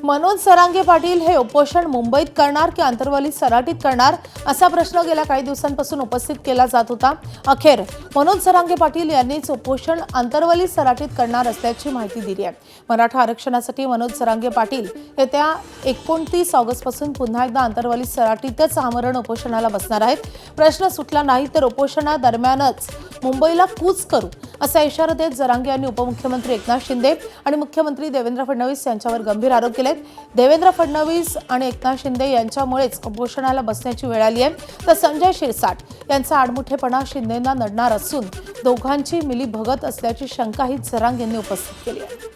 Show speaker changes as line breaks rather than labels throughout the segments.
मनोज जरांगे पाटील हे उपोषण मुंबईत करणार की आंतरवाली सराटीत करणार असा प्रश्न गेल्या काही दिवसांपासून उपस्थित केला जात होता। अखेर मनोज जरांगे पाटील यांनीच उपोषण आंतरवाली सराटीत करणार असल्याची माहिती दिली आहे। मराठा आरक्षणासाठी मनोज जरांगे पाटील येत्या 29 ऑगस्टपासून पुन्हा एकदा आंतरवाली सराटीतच आमरण उपोषणाला बसणार आहेत। प्रश्न सुटला नाही तर उपोषणादरम्यानच मुंबईला कूच करू असा इशारा देत जरांगे यांनी उपमुख्यमंत्री एकनाथ शिंदे आणि मुख्यमंत्री देवेंद्र फडणवीस यांच्यावर गंभीर आरोप केले। देवेंद्र फडणवीस आणि एकनाथ शिंदे यांच्यामुळेच उपोषणाला बसण्याची वेळ आली आहे। तर संजय शिरसाट यांचा आडमुठेपणा शिंदेंना नडणार असून दोघांची मिलीभगत असल्याची शंकाही जरांगे यांनी उपस्थित केली आहे।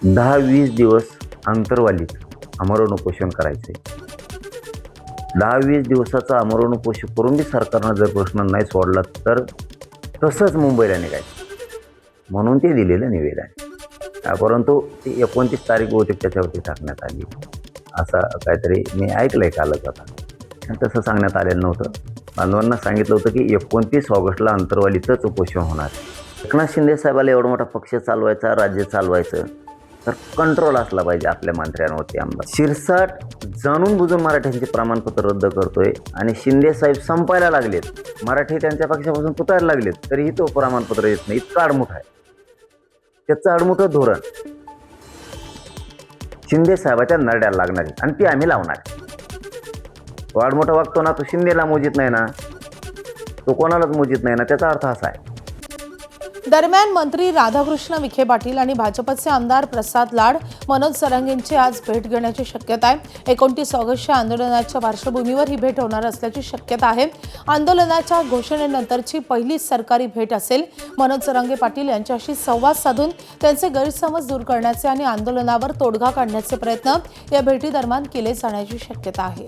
10-20 दिवस आंतरवालीत आमरण उपोषण करायचे। 10-20 दिवसाचं आमरण उपोषण करून बी सरकारनं जर प्रश्न नाही सोडला तर तसंच मुंबईला निघायचं म्हणून ते दिलेलं निवेदन। परंतु ती 29 तारीख बहुतेक त्याच्यावरती टाकण्यात आली असं काहीतरी मी ऐकलंय कालच आता, आणि तसं सांगण्यात आलेलं नव्हतं। बांधवांना सांगितलं होतं की 29 ऑगस्टला आंतरवालीतच उपोषण होणार। एकनाथ शिंदे साहेबाला एवढा मोठा पक्ष चालवायचा, राज्य चालवायचं तर कंट्रोल असला पाहिजे आपल्या मंत्र्यांवरती। आमदार शिरसाट जाणून बुजून मराठ्यांचे प्रमाणपत्र रद्द करतोय आणि शिंदे साहेब संपायला लागलेत, मराठी त्यांच्या पक्षापासून तुटायला लागलेत, तरीही तो प्रमाणपत्र येत नाही। इतका आडमुठा आहे, त्याचं आडमुठं धोरण शिंदे साहेबाच्या नरड्याला लागणार आहे आणि ती आम्ही लावणार आहे। आडमुठा वागतो ना तो शिंदेला मोजित नाही ना, तो कोणालाच मोजित नाही ना, त्याचा अर्थ असा आहे।
दरम्यान मंत्री राधाकृष्ण विखे पाटील आणि भाजपचे आमदार प्रसाद लाड मनोज जरांगेंची आज भेट घेण्याची शक्यता आहे। 29 ऑगस्टच्या आंदोलनाच्या पार्श्वभूमीवर ही भेट होणार असल्याची शक्यता आहे। आंदोलनाच्या घोषणेनंतरची पहिली सरकारी भेट असेल। मनोज जरांगे पाटील यांच्याशी संवाद साधून त्यांचे गैरसमज दूर करण्याचे आणि आंदोलनावर तोडगा काढण्याचे प्रयत्न या भेटीदरम्यान केले जाण्याची शक्यता आहे।